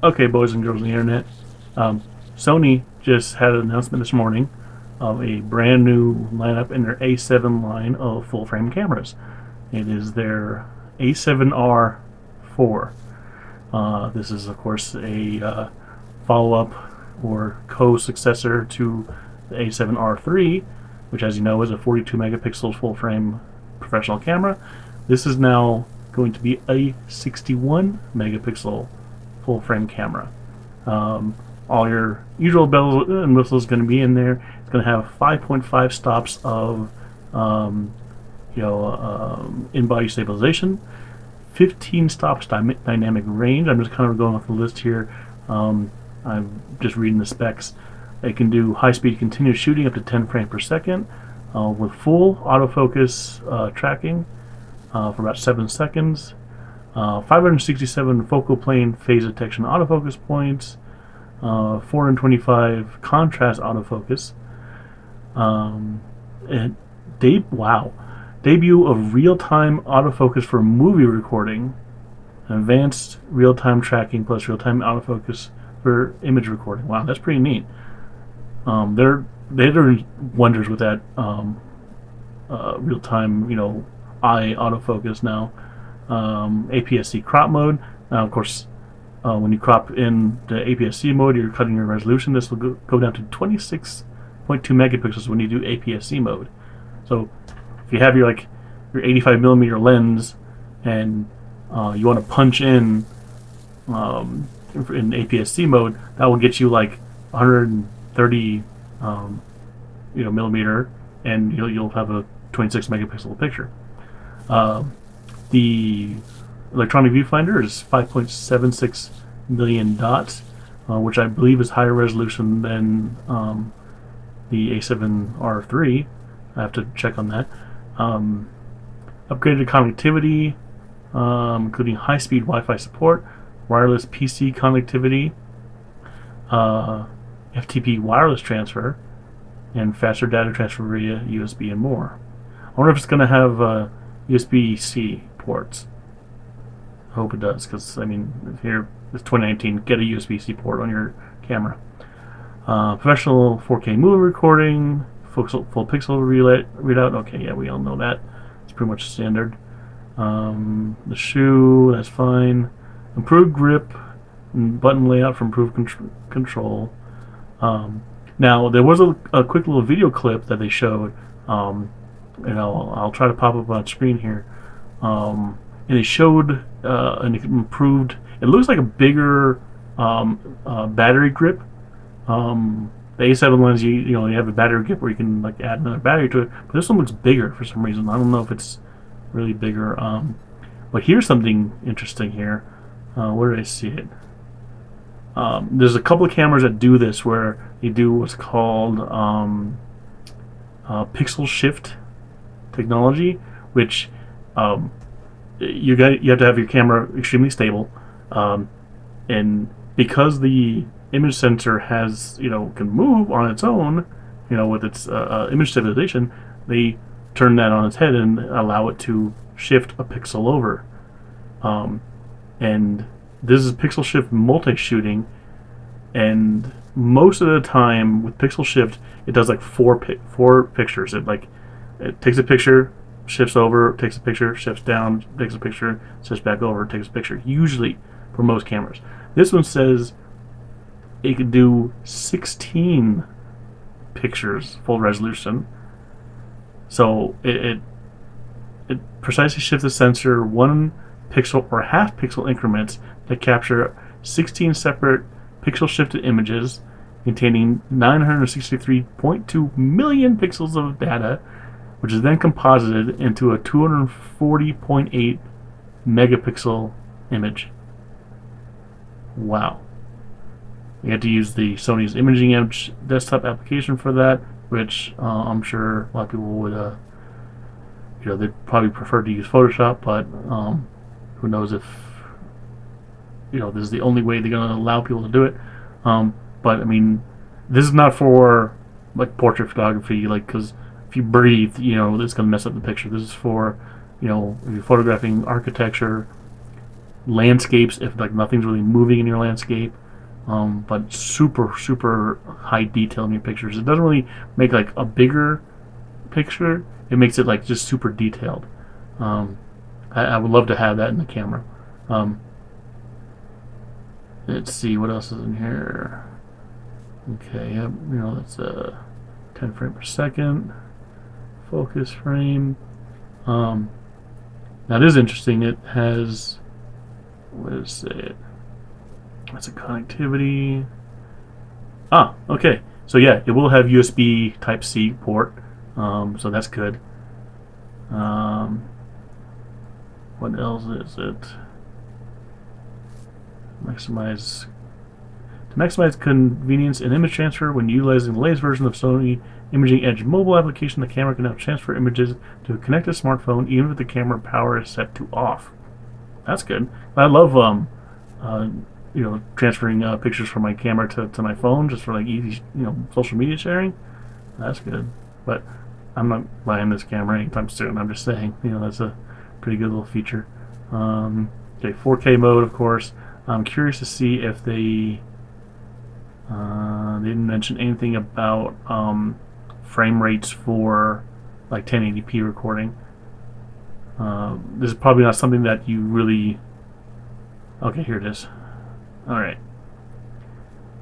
Okay, boys and girls on the internet. Sony just had an announcement this morning of a brand new lineup in their A7 line of full frame cameras. It is their A7R 4. This is, of course, a follow up or co successor to the A7R 3, which, as you know, is a 42 megapixel full frame professional camera. This is now going to be a 61 megapixel full frame camera. All your usual bells and whistles is going to be in there. It's going to have 5.5 stops of in-body stabilization, 15 stops dynamic range. I'm just kind of going off the list here. I'm just reading the specs. It can do high-speed continuous shooting up to 10 frames per second with full autofocus tracking for about 7 seconds. 567 focal plane phase detection autofocus points, 425 contrast autofocus, and debut of real-time autofocus for movie recording, advanced real-time tracking plus real-time autofocus for image recording. Wow, that's pretty neat. They're doing wonders with that real-time, eye autofocus now. APS-C crop mode. Now, of course, when you crop in the APS-C mode, you're cutting your resolution. This will go down to 26.2 megapixels when you do APS-C mode. So, if you have your 85 millimeter lens and you want to punch in APS-C mode, that will get you 130 millimeter, and you'll have a 26 megapixel picture. The electronic viewfinder is 5.76 million dots, which I believe is higher resolution than the A7R3. I have to check on that. Upgraded connectivity, including high-speed Wi-Fi support, wireless PC connectivity, FTP wireless transfer, and faster data transfer via USB and more. I wonder if it's going to have USB-C ports. I hope it does, because here it's 2019. Get a USB-C port on your camera. Professional 4K movie recording, full pixel readout. Okay, yeah, we all know that. It's pretty much standard. The shoe, that's fine. Improved grip, and button layout for improved control. Now there was a quick little video clip that they showed. I'll try to pop up on screen here. And they showed an improved. It looks like a bigger battery grip. The A7 lens, you have a battery grip where you can add another battery to it, but this one looks bigger for some reason. I don't know if it's really bigger. But here's something interesting here. Where did I see it? There's a couple of cameras that do this, where they do what's called pixel shift technology, which you have to have your camera extremely stable, and because the image sensor can move on its own, with its image stabilization, they turn that on its head and allow it to shift a pixel over. And this is pixel shift multi-shooting, and most of the time with pixel shift, it does four pictures. It takes a picture, shifts over, takes a picture, shifts down, takes a picture, shifts back over, takes a picture. Usually, for most cameras, this one says it could do 16 pictures full resolution. So it precisely shifts the sensor 1 pixel or half pixel increments to capture 16 separate pixel shifted images containing 963.2 million pixels of data, which is then composited into a 240.8 megapixel image. Wow. You have to use the Sony's Imaging Edge desktop application for that, which I'm sure a lot of people would, they'd probably prefer to use Photoshop, but who knows if, this is the only way they're going to allow people to do it. But, this is not for, portrait photography, because if you breathe, it's going to mess up the picture. This is for, if you're photographing architecture, landscapes if like nothing's really moving in your landscape. But super high detail in your pictures. It doesn't really make like a bigger picture. It makes it like just super detailed. I would love to have that in the camera. Let's see what else is in here. Okay, yep, that's 10 frames per second. Focus frame. Now this is interesting. It has, what is it? That's a connectivity. Ah, okay. So yeah, it will have USB Type-C port. So that's good. What else is it? To maximize convenience in image transfer when utilizing the latest version of Sony Imaging Edge mobile application, the camera can now transfer images to a connected smartphone even if the camera power is set to off. That's good. I love transferring pictures from my camera to my phone just for like easy social media sharing. That's good. But I'm not buying this camera anytime soon. I'm just saying, that's a pretty good little feature. Okay, 4K mode, of course. I'm curious to see if they didn't mention anything about frame rates for like 1080p recording. This is probably not something that you really... Okay, here it is. Alright.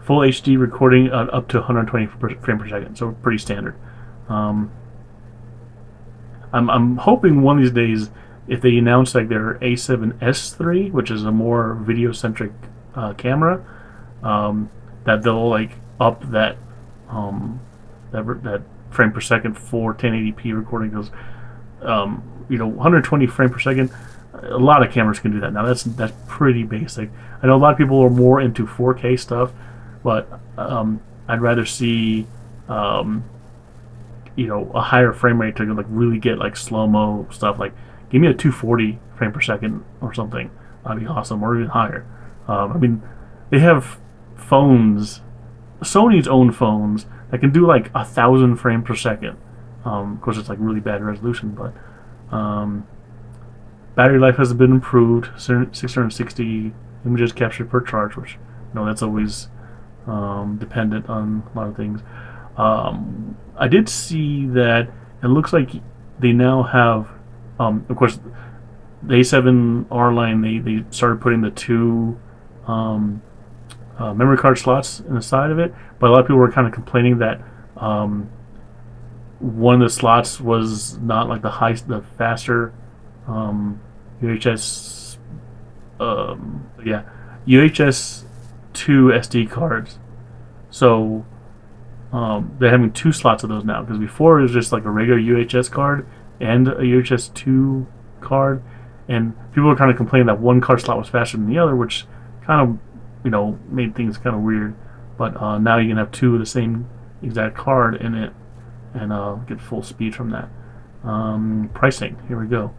Full HD recording up to 120 frames per second, so pretty standard. I'm hoping one of these days, if they announce like their A7S3, which is a more video-centric camera, that they'll like up that that frame per second for 1080p recording. Because 120 frame per second, a lot of cameras can do that. Now that's pretty basic. I know a lot of people are more into 4K stuff, but I'd rather see a higher frame rate to like really get like slow-mo stuff. Like give me a 240 frame per second or something. That'd be awesome, or even higher. They have phones, Sony's own phones, that can do like 1,000 frames per second. Of course, it's like really bad resolution, but battery life has been improved. 660 images captured per charge, which that's always dependent on a lot of things. I did see that it looks like they now have, of course, the A7R line. They started putting the two memory card slots in the side of it, but a lot of people were kind of complaining that one of the slots was not like the faster UHS UHS 2 SD cards. So they're having two slots of those now, because before it was just like a regular UHS card and a UHS 2 card, and people were kind of complaining that one card slot was faster than the other, which kind of made things kind of weird. But now you can have two of the same exact card in it and get full speed from that. Pricing, here we go.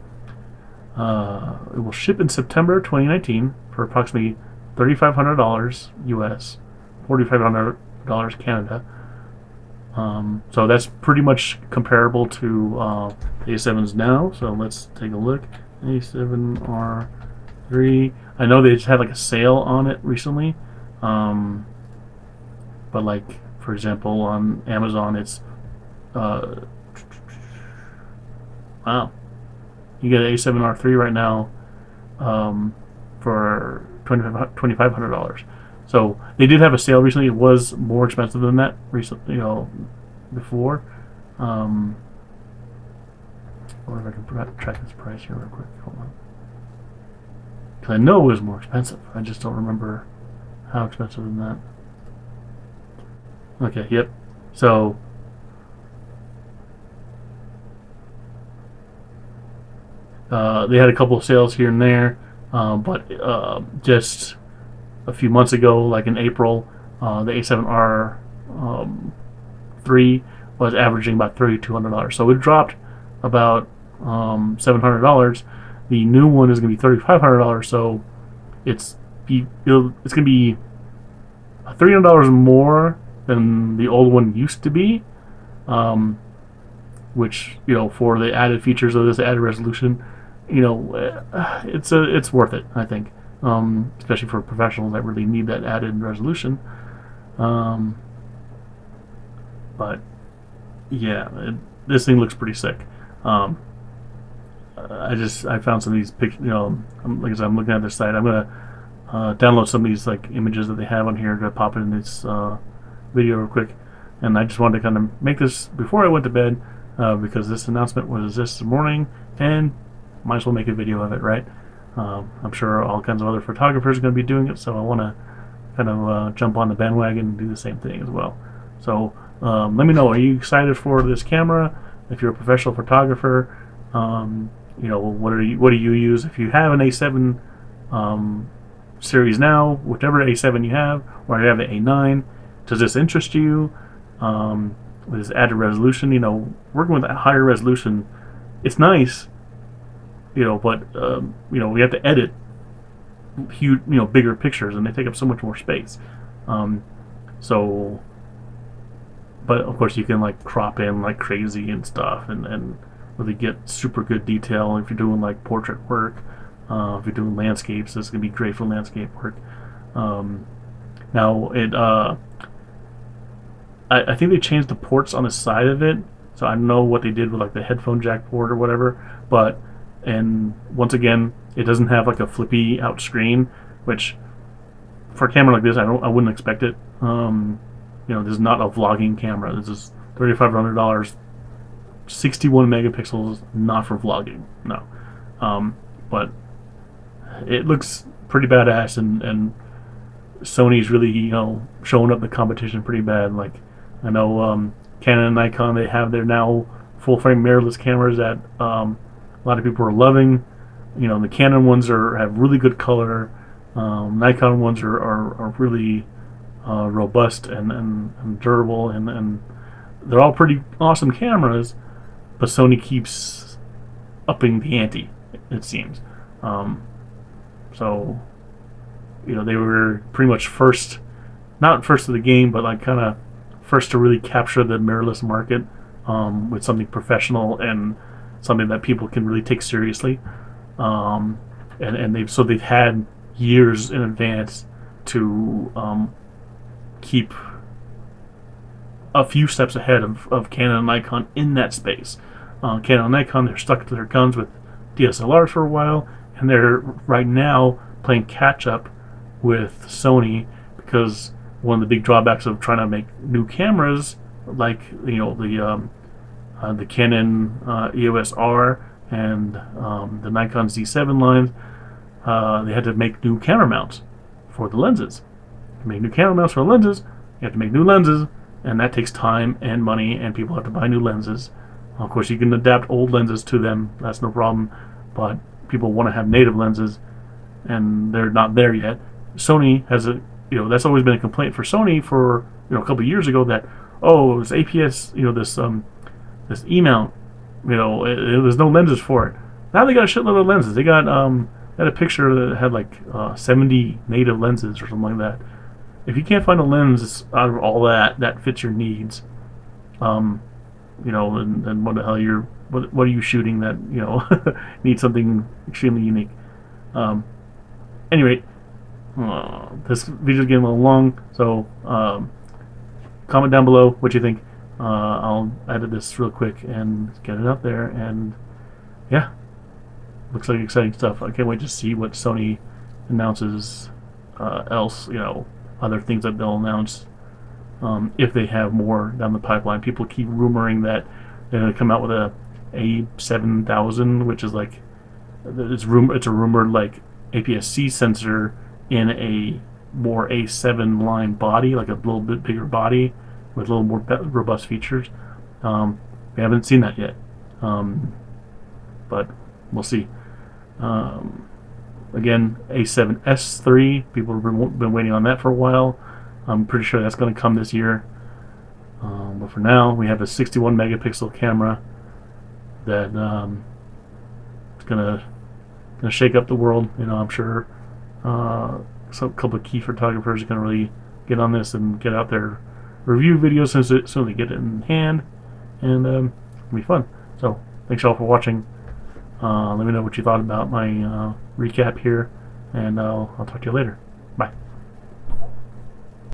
It will ship in September 2019 for approximately $3,500 US, $4,500 Canada. So that's pretty much comparable to the A7s now. So let's take a look. A7R3. I know they just had like a sale on it recently, but like for example on Amazon, it's wow, you get an A7R3 right now for $2,500. So they did have a sale recently. It was more expensive than that recently, before. I wonder if I can track this price here real quick. Hold on. Because I know it was more expensive. I just don't remember how expensive than that. Okay, yep. So they had a couple of sales here and there, but just a few months ago, like in April, the A7R 3 was averaging about $3,200. So it dropped about $700. The new one is going to be $3,500. So it's going to be $300 more than the old one used to be, which for the added features of this added resolution, it's worth it, I think. especially for professionals that really need that added resolution. Um, but yeah, this thing looks pretty sick. Um, I found some of these pictures. Like I said, I'm looking at their site. I'm gonna download some of these like images that they have on here to pop it in this video real quick. And I just wanted to kind of make this before I went to bed because this announcement was this morning, and might as well make a video of it, right? I'm sure all kinds of other photographers are going to be doing it, so I want to kind of jump on the bandwagon and do the same thing as well. So let me know, are you excited for this camera? If you're a professional photographer, what do you use? If you have an A7 series now, whichever A7 you have, or you have an A9, does this interest you? With this added resolution, working with a higher resolution, it's nice, but we have to edit huge, bigger pictures, and they take up so much more space. But of course you can like crop in like crazy and stuff, and really get super good detail if you're doing like portrait work. If you're doing landscapes, this is gonna be great for landscape work. Now it I think they changed the ports on the side of it, so I don't know what they did with like the headphone jack port or whatever. And once again, it doesn't have like a flippy out screen, which for a camera like this, I wouldn't expect it. This is not a vlogging camera. This is $3,500, 61 megapixels, not for vlogging. No, but it looks pretty badass, and Sony's really showing up the competition pretty bad. Like I know Canon and Nikon, they have their now full frame mirrorless cameras that a lot of people are loving. The Canon ones have really good color. Nikon ones are really robust and durable, and they're all pretty awesome cameras. But Sony keeps upping the ante, it seems. So they were pretty much first, not first to the game, but like kind of first to really capture the mirrorless market with something professional and something that people can really take seriously. And they've had years in advance to keep a few steps ahead of Canon and Nikon in that space. Canon and Nikon, they're stuck to their guns with DSLRs for a while, and they're right now playing catch up with Sony, because one of the big drawbacks of trying to make new cameras, like the Canon EOS R and the Nikon Z7 lines, they had to make new camera mounts for the lenses. To make new camera mounts for the lenses, you have to make new lenses, and that takes time and money, and people have to buy new lenses. Of course, you can adapt old lenses to them, that's no problem, but people want to have native lenses, and they're not there yet. Sony has that's always been a complaint for Sony for a couple of years ago, that this APS, this E-mount, there's no lenses for it. Now they got a shitload of lenses. They got had a picture that had like 70 native lenses or something like that. If you can't find a lens out of all that fits your needs, and what the hell what are you shooting that needs something extremely unique? Anyway, this video's getting a little long, so comment down below what you think. I'll edit this real quick and get it out there, and yeah, looks like exciting stuff. I can't wait to see what Sony announces else, other things that they'll announce if they have more down the pipeline. People keep rumoring that they're going to come out with a A7000, which is like it's a rumored like APS-C sensor in a more A7 line body, like a little bit bigger body with a little more robust features. We haven't seen that yet, but we'll see. Again, A7S3, people have been waiting on that for a while. I'm pretty sure that's going to come this year. But for now, we have a 61 megapixel camera that is going to shake up the world. I'm sure a couple of key photographers are going to really get on this and get out their review videos so they get it in hand, and it'll be fun. So thanks y'all for watching. Let me know what you thought about my recap here, and I'll talk to you later. Bye.